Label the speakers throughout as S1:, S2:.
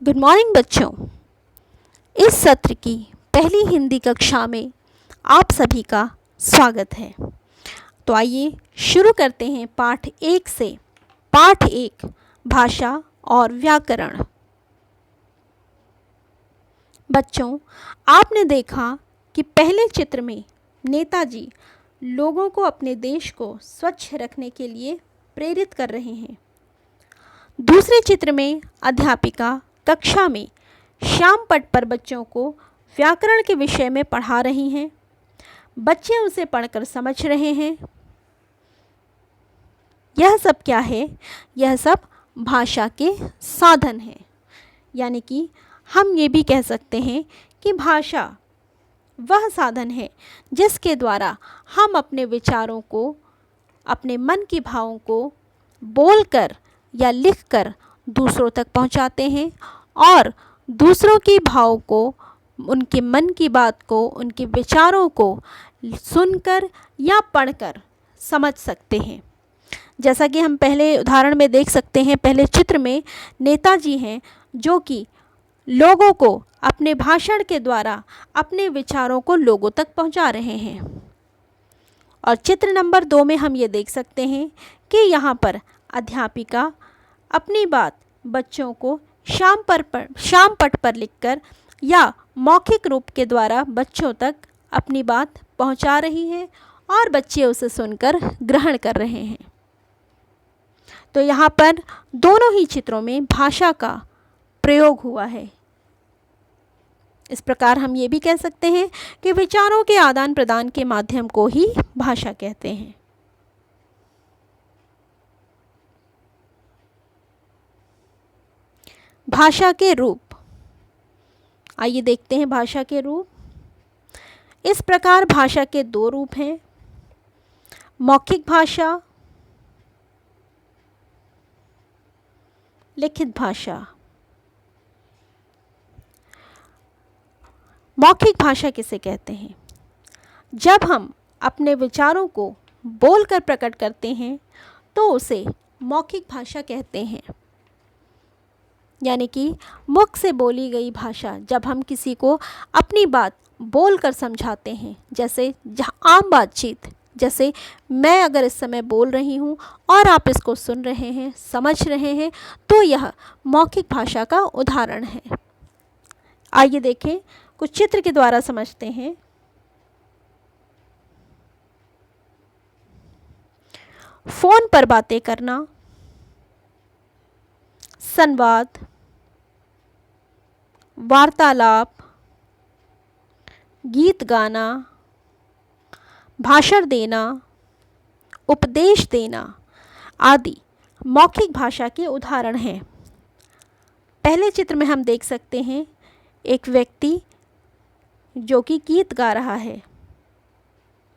S1: Good morning बच्चों। इस सत्र की पहली हिंदी कक्षा में आप सभी का स्वागत है। तो आइए शुरू करते हैं पाठ 1 से। पाठ 1 भाषा और व्याकरण। बच्चों, आपने देखा कि पहले चित्र में नेताजी लोगों को अपने देश को स्वच्छ रखने के लिए प्रेरित कर रहे हैं। दूसरे चित्र में अध्यापिका कक्षा में श्याम पट पर बच्चों को व्याकरण के विषय में पढ़ा रही हैं। बच्चे उसे पढ़कर समझ रहे हैं। यह सब क्या है? यह सब भाषा के साधन हैं। यानी कि हम ये भी कह सकते हैं कि भाषा वह साधन है जिसके द्वारा हम अपने विचारों को, अपने मन की भावों को बोलकर या लिखकर दूसरों तक पहुंचाते हैं और दूसरों की भाव को, उनके मन की बात को, उनके विचारों को सुनकर या पढ़कर समझ सकते हैं। जैसा कि हम पहले उदाहरण में देख सकते हैं, पहले चित्र में नेताजी हैं जो कि लोगों को अपने भाषण के द्वारा अपने विचारों को लोगों तक पहुंचा रहे हैं। और चित्र नंबर 2 में हम ये देख सकते हैं कि यहाँ पर अध्यापिका अपनी बात बच्चों को श्याम पट पर लिखकर या मौखिक रूप के द्वारा बच्चों तक अपनी बात पहुंचा रही है और बच्चे उसे सुनकर ग्रहण कर रहे हैं। तो यहाँ पर दोनों ही चित्रों में भाषा का प्रयोग हुआ है। इस प्रकार हम ये भी कह सकते हैं कि विचारों के आदान प्रदान के माध्यम को ही भाषा कहते हैं। भाषा के रूप। आइए देखते हैं भाषा के रूप। इस प्रकार भाषा के 2 रूप हैं, मौखिक भाषा, लिखित भाषा। मौखिक भाषा किसे कहते हैं? जब हम अपने विचारों को बोलकर प्रकट करते हैं तो उसे मौखिक भाषा कहते हैं। यानी कि मुख से बोली गई भाषा, जब हम किसी को अपनी बात बोलकर समझाते हैं, जैसे आम बातचीत, जैसे मैं अगर इस समय बोल रही हूँ और आप इसको सुन रहे हैं, समझ रहे हैं, तो यह मौखिक भाषा का उदाहरण है। आइए देखें, कुछ चित्र के द्वारा समझते हैं। फोन पर बातें करना, संवाद, वार्तालाप, गीत गाना, भाषण देना, उपदेश देना आदि मौखिक भाषा के उदाहरण हैं। पहले चित्र में हम देख सकते हैं एक व्यक्ति जो कि गीत गा रहा है।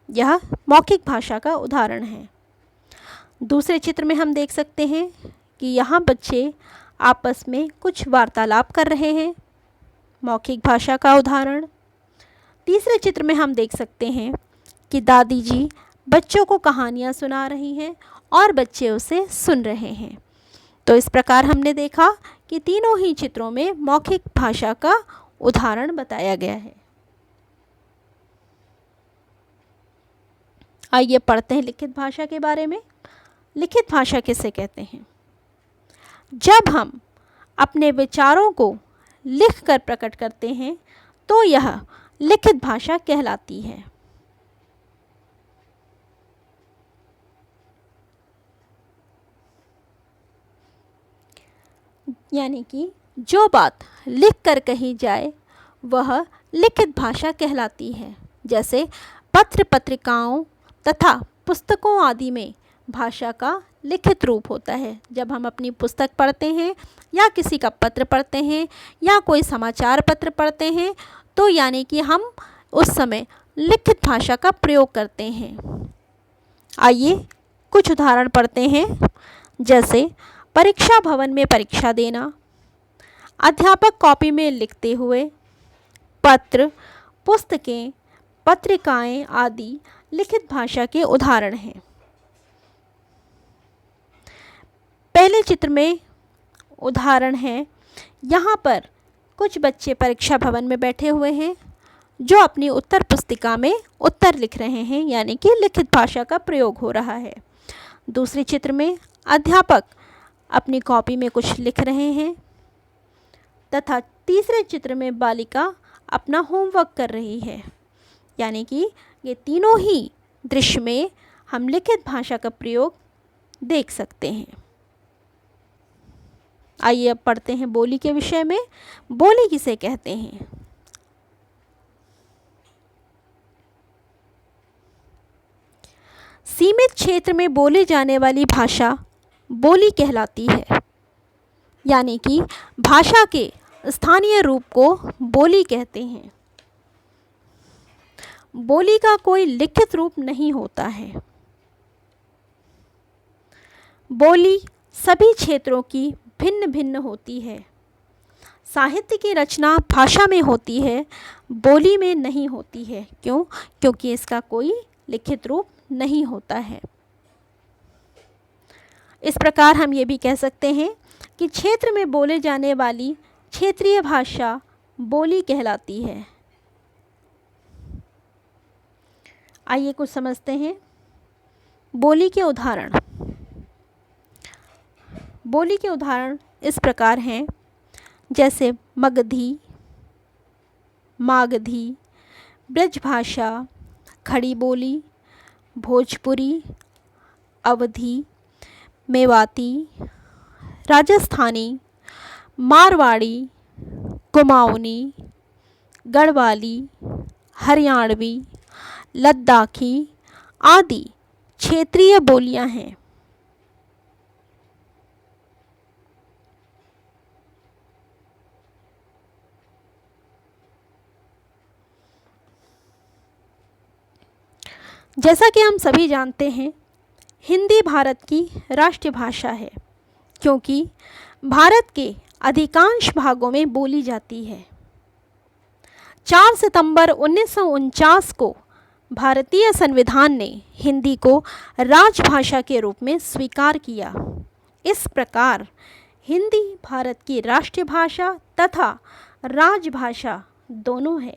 S1: यह मौखिक भाषा का उदाहरण है। दूसरे चित्र में हम देख सकते हैं कि यहाँ बच्चे आपस में कुछ वार्तालाप कर रहे हैं, मौखिक भाषा का उदाहरण। तीसरे चित्र में हम देख सकते हैं कि दादी जी बच्चों को कहानियाँ सुना रही हैं और बच्चे उसे सुन रहे हैं। तो इस प्रकार हमने देखा कि तीनों ही चित्रों में मौखिक भाषा का उदाहरण बताया गया है। आइए पढ़ते हैं लिखित भाषा के बारे में। लिखित भाषा किसे कहते हैं? जब हम अपने विचारों को लिखकर प्रकट करते हैं तो यह लिखित भाषा कहलाती है। यानी कि जो बात लिखकर कही जाए वह लिखित भाषा कहलाती है। जैसे पत्र पत्रिकाओं तथा पुस्तकों आदि में भाषा का लिखित रूप होता है। जब हम अपनी पुस्तक पढ़ते हैं या किसी का पत्र पढ़ते हैं या कोई समाचार पत्र पढ़ते हैं तो यानी कि हम उस समय लिखित भाषा का प्रयोग करते हैं। आइए कुछ उदाहरण पढ़ते हैं। जैसे परीक्षा भवन में परीक्षा देना, अध्यापक कॉपी में लिखते हुए, पत्र, पुस्तकें, पत्रिकाएं आदि लिखित भाषा के उदाहरण हैं। पहले चित्र में उदाहरण है यहाँ पर कुछ बच्चे परीक्षा भवन में बैठे हुए हैं जो अपनी उत्तर पुस्तिका में उत्तर लिख रहे हैं, यानी कि लिखित भाषा का प्रयोग हो रहा है। दूसरे चित्र में अध्यापक अपनी कॉपी में कुछ लिख रहे हैं तथा तीसरे चित्र में बालिका अपना होमवर्क कर रही है। यानी कि ये तीनों ही दृश्य में हम लिखित भाषा का प्रयोग देख सकते हैं। आइए अब पढ़ते हैं बोली के विषय में। बोली किसे कहते हैं? सीमित क्षेत्र में बोले जाने वाली भाषा बोली कहलाती है। यानी कि भाषा के स्थानीय रूप को बोली कहते हैं। बोली का कोई लिखित रूप नहीं होता है। बोली सभी क्षेत्रों की भिन्न भिन्न होती है। साहित्य की रचना भाषा में होती है, बोली में नहीं होती है। क्यों? क्योंकि इसका कोई लिखित रूप नहीं होता है। इस प्रकार हम ये भी कह सकते हैं कि क्षेत्र में बोले जाने वाली क्षेत्रीय भाषा बोली कहलाती है। आइए कुछ समझते हैं बोली के उदाहरण। बोली के उदाहरण इस प्रकार हैं, जैसे मगधी, मागधी, ब्रजभाषा, खड़ी बोली, भोजपुरी, अवधी, मेवाती, राजस्थानी, मारवाड़ी, कुमाऊनी, गढ़वाली, हरियाणवी, लद्दाखी आदि क्षेत्रीय बोलियां हैं। जैसा कि हम सभी जानते हैं, हिंदी भारत की राष्ट्रीय भाषा है, क्योंकि भारत के अधिकांश भागों में बोली जाती है। 4 सितंबर 1949 को भारतीय संविधान ने हिंदी को राजभाषा के रूप में स्वीकार किया। इस प्रकार हिंदी भारत की राष्ट्रीय भाषा तथा राजभाषा दोनों है।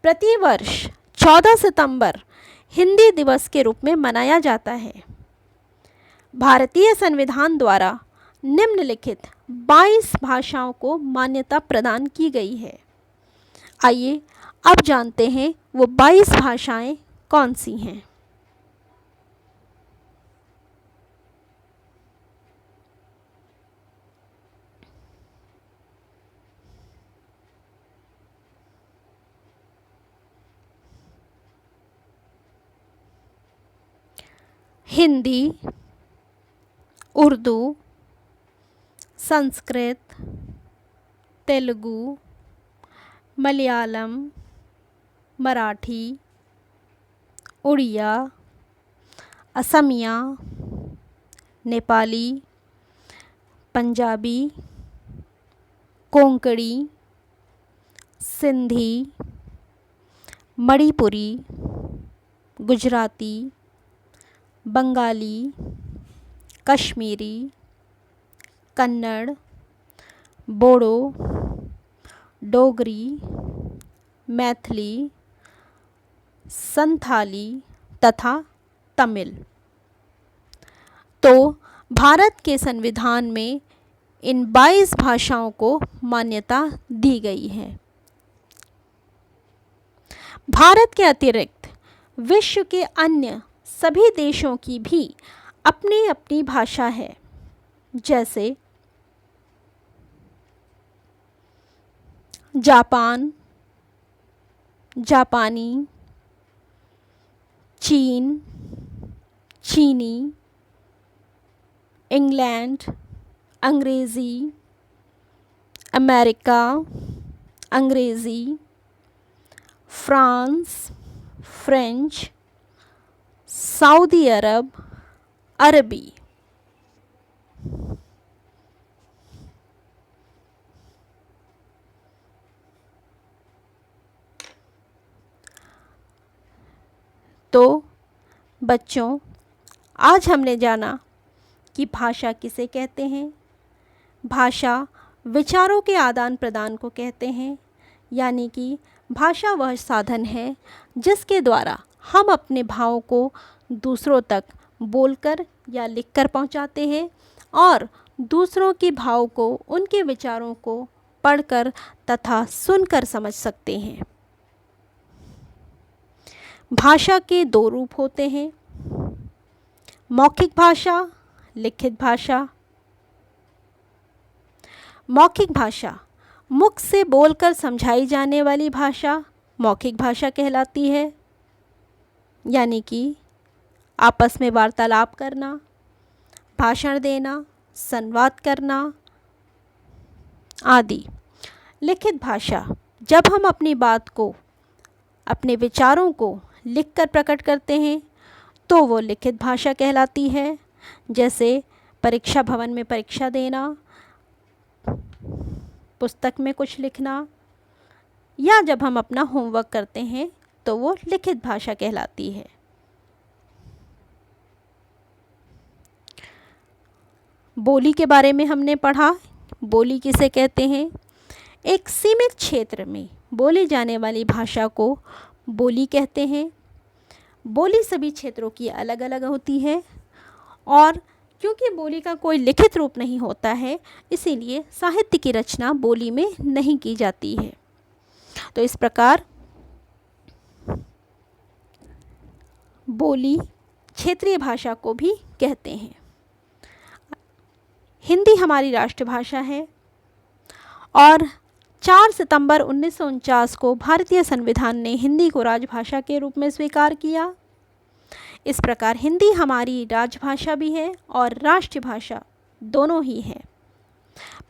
S1: प्रतिवर्ष 14 सितंबर हिंदी दिवस के रूप में मनाया जाता है। भारतीय संविधान द्वारा निम्नलिखित 22 भाषाओं को मान्यता प्रदान की गई है। आइए अब जानते हैं वो 22 भाषाएं कौन सी हैं। हिंदी, उर्दू, संस्कृत, तेलुगु, मलयालम, मराठी, उड़िया, असमिया, नेपाली, पंजाबी, कोंकणी, सिंधी, मणिपुरी, गुजराती, बंगाली, कश्मीरी, कन्नड़, बोडो, डोगरी, मैथिली, संथाली तथा तमिल। तो भारत के संविधान में इन 22 भाषाओं को मान्यता दी गई है। भारत के अतिरिक्त विश्व के अन्य सभी देशों की भी अपनी अपनी भाषा है, जैसे जापान, जापानी, चीन, चीनी, इंग्लैंड, अंग्रेज़ी, अमेरिका, अंग्रेज़ी, फ्रांस, फ्रेंच, सऊदी अरब, अरबी। तो बच्चों, आज हमने जाना कि भाषा किसे कहते हैं, भाषा विचारों के आदान प्रदान को कहते हैं, यानी कि भाषा वह साधन है जिसके द्वारा हम अपने भावों को दूसरों तक बोलकर या लिखकर पहुंचाते हैं और दूसरों के भाव को, उनके विचारों को पढ़कर तथा सुनकर समझ सकते हैं। भाषा के दो रूप होते हैं, मौखिक भाषा, लिखित भाषा। मौखिक भाषा मुख से बोलकर समझाई जाने वाली भाषा मौखिक भाषा कहलाती है, यानी कि आपस में वार्तालाप करना, भाषण देना, संवाद करना आदि। लिखित भाषा जब हम अपनी बात को, अपने विचारों को लिखकर प्रकट करते हैं तो वो लिखित भाषा कहलाती है, जैसे परीक्षा भवन में परीक्षा देना, पुस्तक में कुछ लिखना, या जब हम अपना होमवर्क करते हैं तो वो लिखित भाषा कहलाती है। बोली के बारे में हमने पढ़ा। बोली किसे कहते हैं? एक सीमित क्षेत्र में बोली जाने वाली भाषा को बोली कहते हैं। बोली सभी क्षेत्रों की अलग अलग होती है और क्योंकि बोली का कोई लिखित रूप नहीं होता है, इसीलिए साहित्य की रचना बोली में नहीं की जाती है। तो इस प्रकार बोली क्षेत्रीय भाषा को भी कहते हैं। हिंदी हमारी राष्ट्रभाषा है और 4 सितंबर 1949 को भारतीय संविधान ने हिंदी को राजभाषा के रूप में स्वीकार किया। इस प्रकार हिंदी हमारी राजभाषा भी है और राष्ट्रभाषा दोनों ही है।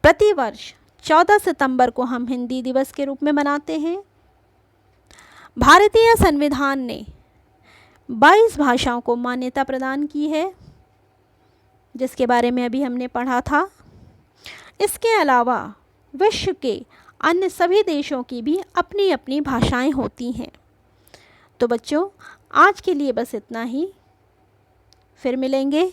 S1: प्रतिवर्ष 14 सितंबर को हम हिंदी दिवस के रूप में मनाते हैं। भारतीय संविधान ने 22 भाषाओं को मान्यता प्रदान की है, जिसके बारे में अभी हमने पढ़ा था। इसके अलावा विश्व के अन्य सभी देशों की भी अपनी अपनी भाषाएं होती हैं। तो बच्चों, आज के लिए बस इतना ही। फिर मिलेंगे।